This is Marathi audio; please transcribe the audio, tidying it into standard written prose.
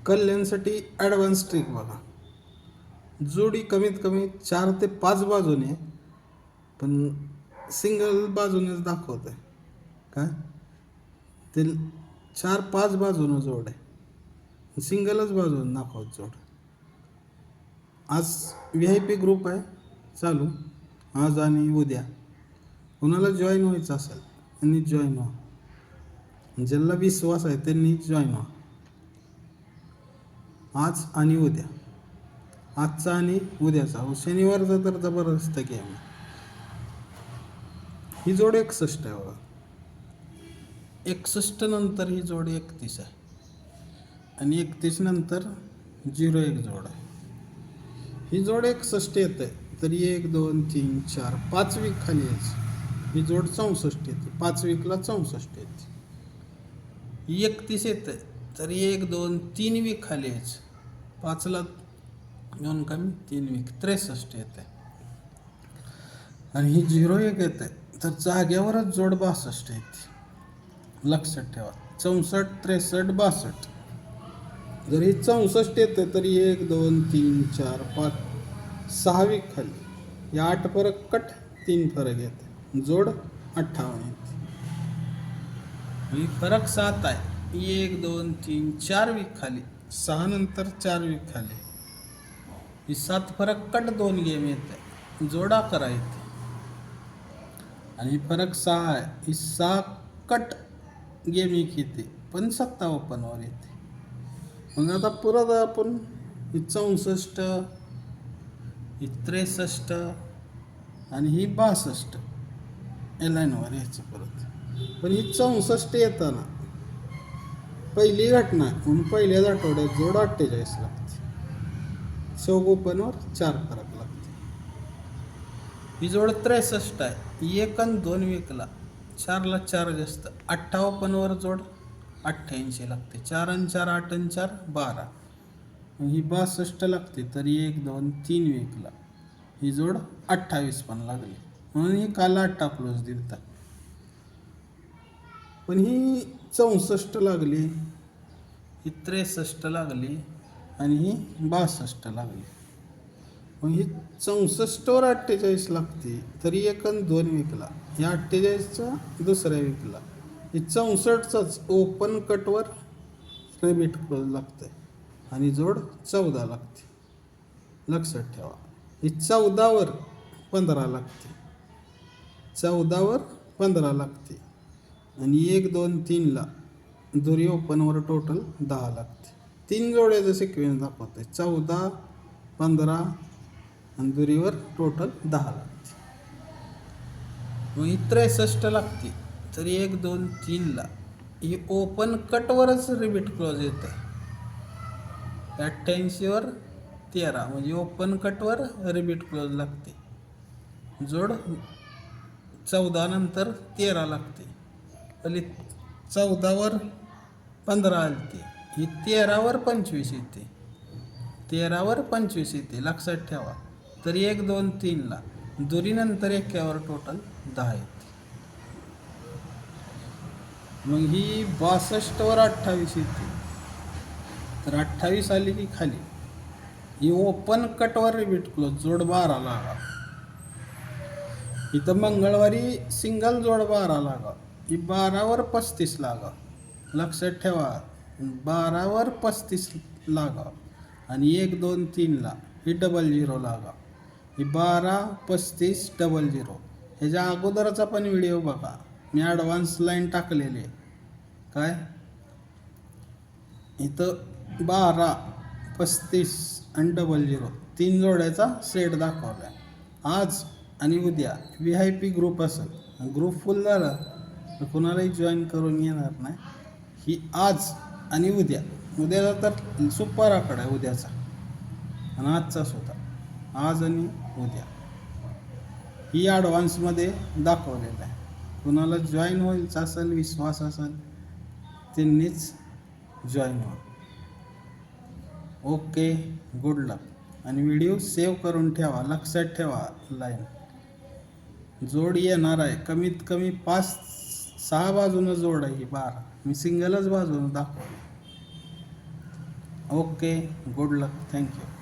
कल्याणसाठी ॲडव्हान्स ट्रिक बघा. जोडी कमीत कमी 4 ते 5 बाजूने, पण सिंगल बाजूनेच दाखवत आहे. काय ते 4-5 बाजूनं जोड आहे, सिंगलच बाजूने दाखवत जोड. आज VIP ग्रुप आहे चालू, आज आणि उद्या. कोणाला जॉईन व्हायचं असेल त्यांनी जॉईन व्हा. ज्यांना विश्वास आहे त्यांनी जॉईन व्हा. आज आणि उद्या, आजचा आणि उद्याचा. शनिवारचा तर जबरदस्त गेम आहे. ही जोड 61 आहे बघा. 61 नंतर ही जोड 31 आहे आणि 31 नंतर 01 जोड आहे. ही जोड 61 येते तरी 1 2 3 4 5 वीक खाली यायची. ही जोड 64 येते, 5 वीकला 64 येते. 31 येते तरी 1 2 3 वीक खाली यायची, 5ला 2 कमी 3 वीक 63 येते. आणि ही 01 येते तर जाग्यावरच जोड 62 येते. लक्षात ठेवा, 64 63 62. जर ही 64 येते तरी 1 2 3 4 5 6 वीक खाली. या 8 फरक कट, 3 फरक येते, जोड 58 येते. ही फरक 7 आहे. 1 2 3 4 वीक खाली, 6 नंतर 4 वीक खाली. ही 7 फरक कट 2 गेम येते, जोड 11 येते. आणि फरक 6 आहे. ही 6 कट गेम एक येते पण 7 ओपनवर येते. मग आता परत आपण ही 64 ही 63 आणि ही 62 लाईनवर यायचं परत. पण ही 64 येताना पहिली घटना म्हणून पहिल्याच आठवड्यात जोड 48 लागते. चौक ओपनवर 4 फरक लागते. ही जोड 63 आहे. 1 आणि 2 वीकला 4ला 4 जास्त, 8 ओपनवर जोड 88 लागते. 4 आणि 4 8 आणि 4 12. ही 62 लागते तरी 1 2 3 वीकला ही जोड 28 पण लागली, म्हणून ही काल 8 क्लोज दिलता. पण ही 64 लागली, ही 63 लागली आणि ही 62 लागली. मग ही 64वर 48 लागते तरी 1 आणि 2 वीकला, या 48चा दुसऱ्या वीकला ही 64चाच ओपन कटवर रिबीट क्लोज लागते आणि जोड 14 लागते. लक्षात ठेवा, ही 14वर 15 लागते, 14वर 15 लागते आणि 1 2 3ला दुरी ओपनवर टोटल 10 लागते. 3 जोड्याचं सिक्वेन्स दाखवते, 14 15 आणि दुरीवर टोटल 10 लागते. मग ही 63 लागते तरी 1 2 3ला ही ओपन कटवरच रिबीट क्लोज येते. 88वर 13 म्हणजे ओपन कटवर रिबीट क्लोज लागते, जोड 14 नंतर 13 लागते. पहिले 14वर 15 आलते, ही 13वर 25 येते, 13वर 25 येते. लक्षात ठेवा, तरी 1 2 3ला दुरीनंतर 1वर टोटल 10 येते. मग ही 62वर 28 येते तर 28 आली की खाली ही ओपन कटवर रिबीट क्लोज जोड 12 लागा. इथं मंगळवारी सिंगल जोड 12 लागा, ही 12वर 35 लागा. लक्षात ठेवा, 12वर 35 लागा आणि 1 2 3ला ही 00 लागा. ही 12 35 00. ह्याच्या अगोदरचा पण व्हिडिओ बघा, मी ॲडव्हान्स लाईन टाकलेली आहे. काय इथं 12 35 आणि 00 3 जोड्याचा सेट दाखवला आहे. आज आणि उद्या VIP ग्रुप असेल, ग्रुप फुल झाला तर कुणालाही जॉईन करून येणार नाही. ही आज आणि उद्याचा तर सुपर आकडा आहे उद्याचा आणि आजचा सुद्धा. आज आणि उद्या ही ॲडव्हान्समध्ये दाखवलेलं आहे. कुणाला जॉईन व्हायचं असेल, विश्वास असेल, त्यांनीच जॉईन व्हा. ओके, गुड लक. आणि व्हिडिओ सेव्ह करून ठेवा. लक्षात ठेवा, लाईन जोड येणार आहे कमीत कमी 5-6 बाजूनं जोड आहे. ही 12 मी सिंगलच बाजूनं दाखवली. ओके, गुड लक, थँक्यू.